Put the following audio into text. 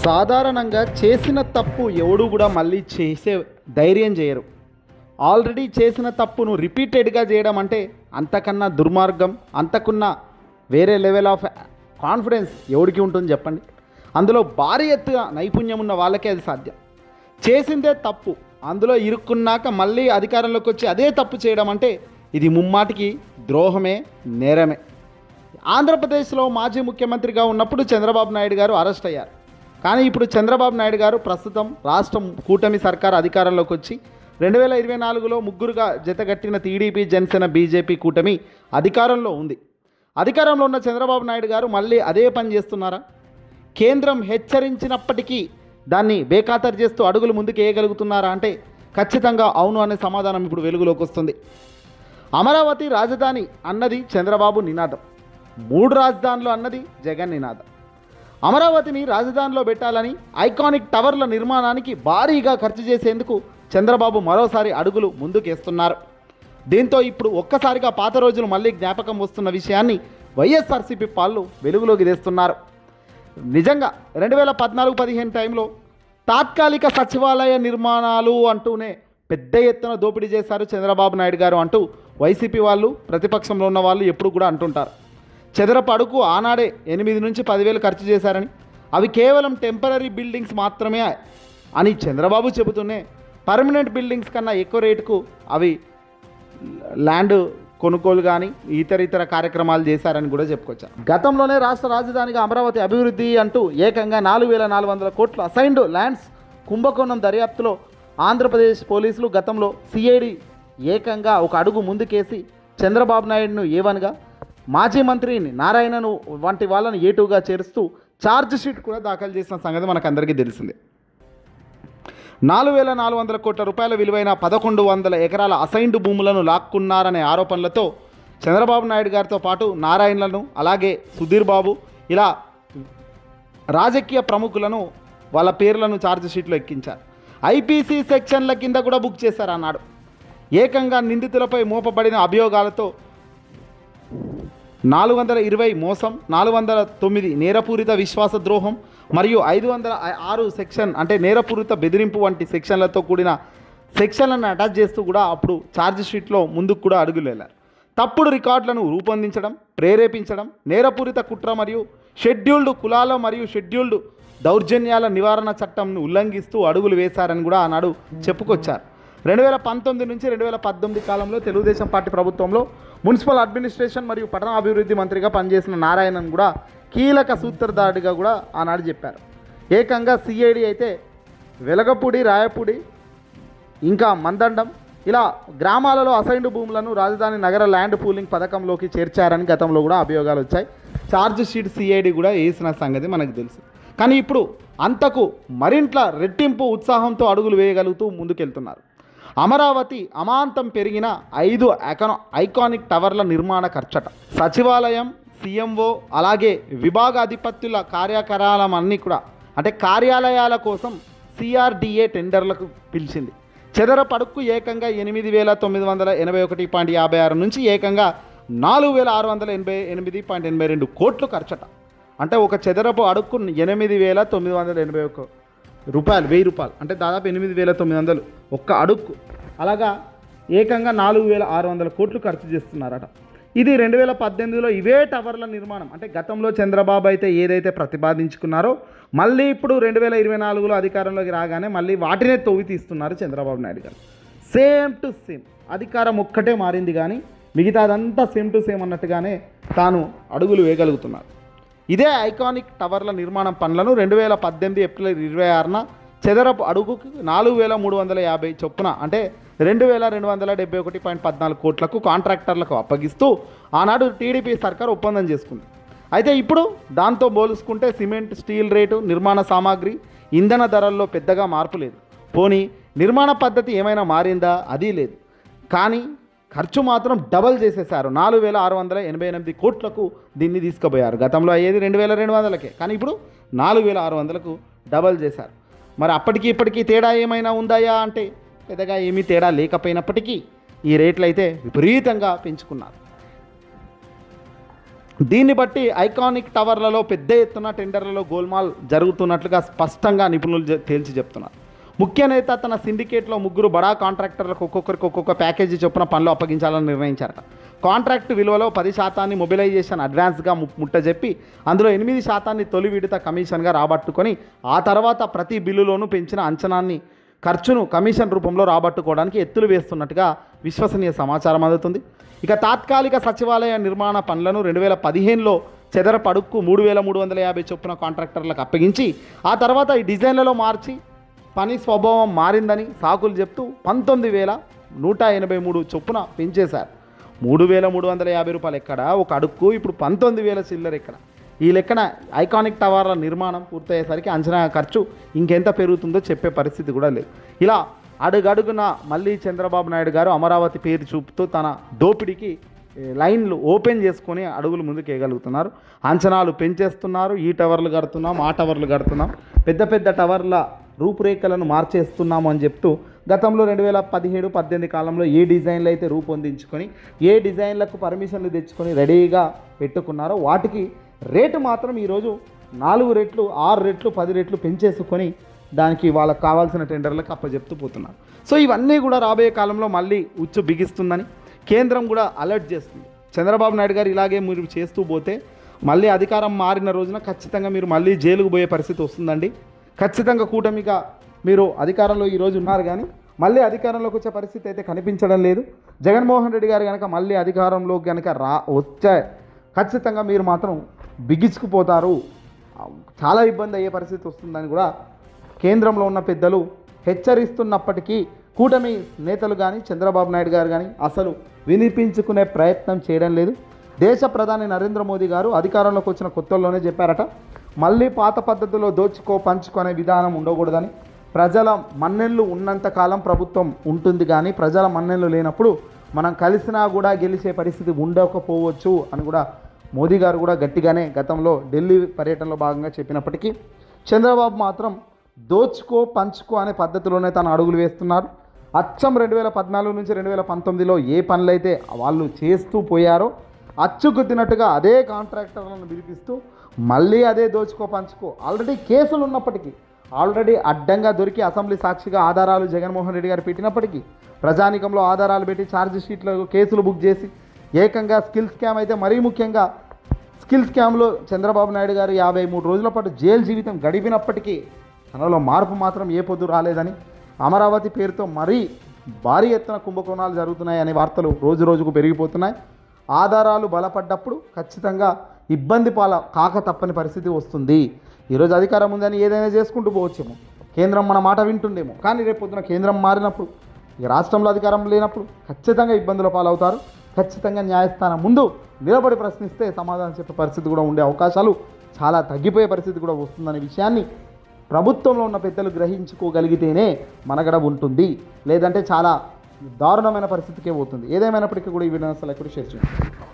సాధారణంగా చేసిన తప్పు ఎవడు కూడా మళ్ళీ చేసే ధైర్యం చేయరు. ఆల్రెడీ చేసిన తప్పును రిపీటెడ్గా చేయడం అంటే అంతకన్నా దుర్మార్గం, అంతకున్నా వేరే లెవెల్ ఆఫ్ కాన్ఫిడెన్స్ ఎవడికి ఉంటుంది చెప్పండి. అందులో భారీ ఎత్తుగా నైపుణ్యం ఉన్న వాళ్ళకే అది సాధ్యం. చేసిందే తప్పు, అందులో ఇరుక్కున్నాక మళ్ళీ అధికారంలోకి వచ్చి అదే తప్పు చేయడం అంటే ఇది ముమ్మాటికి ద్రోహమే, నేరమే. ఆంధ్రప్రదేశ్లో మాజీ ముఖ్యమంత్రిగా ఉన్నప్పుడు చంద్రబాబు నాయుడు గారు అరెస్ట్ అయ్యారు. కానీ ఇప్పుడు చంద్రబాబు నాయుడు గారు ప్రస్తుతం రాష్ట్రం కూటమి సర్కార్ అధికారంలోకి వచ్చి 2024లో ముగ్గురుగా జతగట్టిన టీడీపీ, జనసేన, బీజేపీ కూటమి అధికారంలో ఉంది. అధికారంలో ఉన్న చంద్రబాబు నాయుడు గారు మళ్ళీ అదే పని చేస్తున్నారా? కేంద్రం హెచ్చరించినప్పటికీ దాన్ని బేఖాతరు చేస్తూ అడుగులు ముందుకు వేయగలుగుతున్నారా అంటే ఖచ్చితంగా అవును అనే సమాధానం ఇప్పుడు వెలుగులోకి వస్తుంది. అమరావతి రాజధాని అన్నది చంద్రబాబు నినాదం, 3 రాజధానులు అన్నది జగన్ నినాదం. అమరావతిని రాజధానిలో పెట్టాలని ఐకానిక్ టవర్ల నిర్మాణానికి భారీగా ఖర్చు చేసేందుకు చంద్రబాబు మరోసారి అడుగులు ముందుకేస్తున్నారు. దీంతో ఇప్పుడు ఒక్కసారిగా పాత రోజులు మళ్ళీ జ్ఞాపకం వస్తున్న విషయాన్ని వైఎస్ఆర్సీపీ పాళ్ళు వెలుగులోకి తెస్తున్నారు. నిజంగా 2014-15 టైంలో తాత్కాలిక సచివాలయ నిర్మాణాలు అంటూనే పెద్ద ఎత్తున దోపిడీ చేశారు చంద్రబాబు నాయుడు గారు అంటూ వైసీపీ వాళ్ళు, ప్రతిపక్షంలో ఉన్న వాళ్ళు ఎప్పుడు కూడా అంటుంటారు. చదరపు అడుగు ఆనాడే 8 నుంచి 10,000 ఖర్చు చేశారని, అవి కేవలం టెంపరీ బిల్డింగ్స్ మాత్రమే అని చంద్రబాబు చెబుతూనే పర్మనెంట్ బిల్డింగ్స్ కన్నా ఎక్కువ రేటుకు అవి ల్యాండ్ కొనుగోలు కానీ ఇతర కార్యక్రమాలు చేశారని కూడా చెప్పుకొచ్చారు. గతంలోనే రాష్ట్ర రాజధానిగా అమరావతి అభివృద్ధి అంటూ ఏకంగా 4,400 కోట్ల అసైన్డ్ ల్యాండ్స్ కుంభకోణం దర్యాప్తులో ఆంధ్రప్రదేశ్ పోలీసులు గతంలో సిఐడి ఏకంగా ఒక అడుగు ముందుకేసి చంద్రబాబు నాయుడును ఏవన్గా, మాజీ మంత్రిని నారాయణను వంటి వాళ్ళను ఏటుగా చేరుస్తూ ఛార్జ్ షీట్ కూడా దాఖలు చేసిన సంగతి మనకు అందరికీ తెలిసిందే. 4,400 కోట్ల రూపాయల విలువైన 1,100 ఎకరాల అసైన్డ్ భూములను లాక్కున్నారనే ఆరోపణలతో చంద్రబాబు నాయుడు గారితో పాటు నారాయణలను, అలాగే సుధీర్ బాబు, ఇలా రాజకీయ ప్రముఖులను వాళ్ళ పేర్లను ఛార్జ్ షీట్లో ఎక్కించారు. ఐపీసీ సెక్షన్ల కింద కూడా బుక్ చేశారు అన్నాడు. ఏకంగా నిందితులపై మోపబడిన అభియోగాలతో 420 మోసం, 409 నేరపూరిత విశ్వాస ద్రోహం మరియు 506 సెక్షన్ అంటే నేరపూరిత బెదిరింపు వంటి సెక్షన్లతో కూడిన సెక్షన్లను అటాచ్ చేస్తూ కూడా అప్పుడు ఛార్జ్ షీట్లో ముందుకు కూడా అడుగులు వెళ్ళారు. తప్పుడు రికార్డులను రూపొందించడం, ప్రేరేపించడం, నేరపూరిత కుట్ర మరియు షెడ్యూల్డ్ కులాల మరియు షెడ్యూల్డ్ దౌర్జన్యాల నివారణ చట్టంను ఉల్లంఘిస్తూ అడుగులు వేశారని కూడా ఆనాడు చెప్పుకొచ్చారు. 2019 నుంచి 2018 కాలంలో తెలుగుదేశం పార్టీ ప్రభుత్వంలో మున్సిపల్ అడ్మినిస్ట్రేషన్ మరియు పట్టణాభివృద్ధి మంత్రిగా పనిచేసిన నారాయణన్ కూడా కీలక సూత్రధారిగా కూడా ఆనాడు చెప్పారు. ఏకంగా సిఐడి అయితే వెలగపూడి, రాయపూడి, ఇంకా మందండం ఇలా గ్రామాలలో అసైన్డ్ భూములను రాజధాని నగర ల్యాండ్ పూలింగ్ పథకంలోకి చేర్చారని గతంలో కూడా అభియోగాలు వచ్చాయి. ఛార్జ్ షీట్ సిఐడి కూడా వేసిన సంగతి మనకు తెలుసు. కానీ ఇప్పుడు అంతకు మరింట్ల రెట్టింపు ఉత్సాహంతో అడుగులు వేయగలుగుతూ ముందుకెళ్తున్నారు. అమరావతి అమాంతం పెరిగిన 5 ఐకానిక్ టవర్ల నిర్మాణ ఖర్చట, సచివాలయం, సీఎంఓ, అలాగే విభాగాధిపత్యుల కార్యకలాపాలన్నీ కూడా అంటే కార్యాలయాల కోసం సిఆర్డిఏ టెండర్లకు పిలిచింది. చదరపు అడుక్కు ఏకంగా 8,981.56 నుంచి ఏకంగా 4,688.82 కోట్లు ఖర్చట. అంటే ఒక చదరపు అడుక్కు 8,981 రూపాయలు, 1,000 రూపాయలు అంటే దాదాపు 8,900 ఒక్క అడుక్కు. అలాగా ఏకంగా 4,600 కోట్లు ఖర్చు చేస్తున్నారట. ఇది 2018లో ఇవే టవర్ల నిర్మాణం అంటే గతంలో చంద్రబాబు అయితే ఏదైతే ప్రతిపాదించుకున్నారో మళ్ళీ ఇప్పుడు 2024లో అధికారంలోకి రాగానే మళ్ళీ వాటినే తవ్వి తీస్తున్నారు చంద్రబాబు నాయుడు గారు. సేమ్ టు సేమ్ అధికారం ఒక్కటే మారింది కానీ మిగతాదంతా సేమ్ టు సేమ్ అన్నట్టుగానే తాను అడుగులు వేయగలుగుతున్నారు. ఇదే ఐకానిక్ టవర్ల నిర్మాణం పనులను 2018 ఏప్రిల్ 26న చదరపు అడుగుకు 4,350 చొప్పున అంటే 2,271.14 కోట్లకు కాంట్రాక్టర్లకు అప్పగిస్తూ ఆనాడు టీడీపీ సర్కార్ ఒప్పందం చేసుకుంది. అయితే ఇప్పుడు దాంతో పోల్చుకుంటే సిమెంట్, స్టీల్ రేటు, నిర్మాణ సామాగ్రి, ఇంధన ధరల్లో పెద్దగా మార్పు లేదు. పోనీ నిర్మాణ పద్ధతి ఏమైనా మారిందా? అది లేదు. కానీ ఖర్చు మాత్రం డబల్ చేసేశారు. 4,688 కోట్లకు దీన్ని తీసుకుపోయారు. గతంలో అయ్యేది 2,200కే, కానీ ఇప్పుడు 4,600కు డబల్ చేశారు. మరి అప్పటికి ఇప్పటికీ తేడా ఏమైనా ఉందాయా అంటే పెద్దగా ఏమీ తేడా లేకపోయినప్పటికీ ఈ రేట్లు అయితే విపరీతంగా పెంచుకున్నారు. దీన్ని బట్టి ఐకానిక్ టవర్లలో పెద్ద ఎత్తున టెండర్లలో గోల్మాల్ జరుగుతున్నట్లుగా స్పష్టంగా నిపుణులు తేల్చి చెప్తున్నారు. ముఖ్య నేత తన సిండికేట్లో 3 బడా కాంట్రాక్టర్లకు ఒక్కొక్కరికి ఒక్కొక్క ప్యాకేజీ చొప్పున పనులు అప్పగించాలని నిర్ణయించారట. కాంట్రాక్టు విలువలో 10% మొబిలైజేషన్ అడ్వాన్స్గా ముట్టజెప్పి అందులో 8% తొలి విడత కమిషన్గా రాబట్టుకొని ఆ తర్వాత ప్రతి బిల్లులోనూ పెంచిన అంచనాన్ని ఖర్చును కమిషన్ రూపంలో రాబట్టుకోవడానికి ఎత్తులు వేస్తున్నట్టుగా విశ్వసనీయ సమాచారం అందుతుంది. ఇక తాత్కాలిక సచివాలయ నిర్మాణ పనులను 2015లో చదరపు అడుగుకు 3,350 చొప్పున కాంట్రాక్టర్లకు అప్పగించి ఆ తర్వాత ఈ డిజైన్లలో మార్చి పని స్వభావం మారిందని సాకులు చెప్తూ 19,183 చొప్పున పెంచేశారు. 3,350 రూపాయలు ఎక్కడ ఒక అడుక్కు, ఇప్పుడు 19,000 చిల్లర ఎక్కడ? ఈ లెక్కన ఐకానిక్ టవర్ల నిర్మాణం పూర్తయ్యేసరికి అంచనా ఖర్చు ఇంకెంత పెరుగుతుందో చెప్పే పరిస్థితి కూడా లేదు. ఇలా అడుగడుగున మళ్ళీ చంద్రబాబు నాయుడు గారు అమరావతి పేరు చూపుతూ తన దోపిడీకి లైన్లు ఓపెన్ చేసుకొని అడుగులు ముందుకు వేయగలుగుతున్నారు. అంచనాలు పెంచేస్తున్నారు. ఈ టవర్లు కడుతున్నాం, ఆ టవర్లు కడుతున్నాం, పెద్ద పెద్ద టవర్ల రూపురేఖలను మార్చేస్తున్నాము అని చెప్తూ గతంలో 2017-18 కాలంలో ఏ డిజైన్లు అయితే రూపొందించుకొని ఏ డిజైన్లకు పర్మిషన్లు తెచ్చుకొని రెడీగా పెట్టుకున్నారో వాటికి రేటు మాత్రం ఈరోజు 4 రెట్లు, 6 రెట్లు, 10 రెట్లు పెంచేసుకొని దానికి వాళ్ళకు కావాల్సిన టెండర్లకు అప్పచెప్తూ పోతున్నారు. సో ఇవన్నీ కూడా రాబోయే కాలంలో మళ్ళీ ఉచ్చు బిగిస్తుందని కేంద్రం కూడా అలర్ట్ చేస్తుంది. చంద్రబాబు నాయుడు గారు ఇలాగే మీరు చేస్తూ పోతే మళ్ళీ అధికారం మారిన రోజున ఖచ్చితంగా మీరు మళ్ళీ జైలుకు పోయే పరిస్థితి వస్తుందండి. ఖచ్చితంగా కూటమిగా మీరు అధికారంలో ఈరోజు ఉన్నారు, కానీ మళ్ళీ అధికారంలోకి వచ్చే పరిస్థితి అయితే కనిపించడం లేదు. జగన్మోహన్ రెడ్డి గారు కనుక మళ్ళీ అధికారంలోకి కనుక వచ్చే ఖచ్చితంగా మీరు మాత్రం బిగించుకుపోతారు, చాలా ఇబ్బంది అయ్యే పరిస్థితి వస్తుందని కూడా కేంద్రంలో ఉన్న పెద్దలు హెచ్చరిస్తున్నప్పటికీ కూటమి నేతలు కానీ చంద్రబాబు నాయుడు గారు కానీ అసలు వినిపించుకునే ప్రయత్నం చేయడం లేదు. దేశ ప్రధాని నరేంద్ర మోదీ గారు అధికారంలోకి వచ్చిన కొత్తల్లోనే చెప్పారట, మళ్ళీ పాత పద్ధతిలో దోచుకో పంచుకునే విధానం ఉండకూడదని. ప్రజల మన్నెళ్ళు ఉన్నంతకాలం ప్రభుత్వం ఉంటుంది, కానీ ప్రజల మన్నెళ్ళు లేనప్పుడు మనం కలిసినా కూడా గెలిచే పరిస్థితి ఉండకపోవచ్చు అని కూడా మోదీ గారు కూడా గట్టిగానే గతంలో ఢిల్లీ పర్యటనలో భాగంగా చెప్పినప్పటికీ చంద్రబాబు మాత్రం దోచుకో పంచుకో అనే పద్ధతిలోనే తను అడుగులు వేస్తున్నారు. అచ్చం 2014 నుంచి 2019లో ఏ పనులైతే వాళ్ళు చేస్తూ పోయారో అచ్చుగుద్దినట్టుగా అదే కాంట్రాక్టర్లను పిలిపిస్తూ మళ్ళీ అదే దోచుకో పంచుకో. ఆల్రెడీ కేసులు ఉన్నప్పటికీ, ఆల్రెడీ అడ్డంగా దొరికి అసెంబ్లీ సాక్షిగా ఆధారాలు జగన్మోహన్ రెడ్డి గారు పెట్టినప్పటికీ, ప్రజానీకంలో ఆధారాలు పెట్టి ఛార్జ్ షీట్లో కేసులు బుక్ చేసి ఏకంగా స్కిల్ స్కామ్ అయితే మరీ ముఖ్యంగా స్కిల్ స్కామ్లో చంద్రబాబు నాయుడు గారు 53 రోజుల పాటు జైలు జీవితం గడిపినప్పటికీ తనలో మార్పు మాత్రం ఏ పొద్దు రాలేదని, అమరావతి పేరుతో మరీ భారీ ఎత్తున కుంభకోణాలు జరుగుతున్నాయి అనే వార్తలు రోజు రోజుకు పెరిగిపోతున్నాయి. ఆధారాలు బలపడ్డప్పుడు ఖచ్చితంగా ఇబ్బంది కాక తప్పని పరిస్థితి వస్తుంది. ఈరోజు అధికారం ఉందని ఏదైనా చేసుకుంటూ పోవచ్చేమో, కేంద్రం మన మాట వింటుండేమో, కానీ రేపు పొద్దున కేంద్రం మారినప్పుడు, ఇక రాష్ట్రంలో అధికారం లేనప్పుడు ఖచ్చితంగా ఇబ్బందుల పాలవుతారు. ఖచ్చితంగా న్యాయస్థానం ముందు నిలబడి ప్రశ్నిస్తే సమాధానం చెప్పే పరిస్థితి కూడా ఉండే అవకాశాలు చాలా తగ్గిపోయే పరిస్థితి కూడా వస్తుందనే విషయాన్ని ప్రభుత్వంలో ఉన్న పెద్దలు గ్రహించుకోగలిగితేనే మనగడ ఉంటుంది, లేదంటే చాలా దారుణమైన పరిస్థితికే పోతుంది. ఏదేమైనప్పటికీ కూడా ఈ వీడియోని అసలు ఎక్కడ షేర్ చేయండి.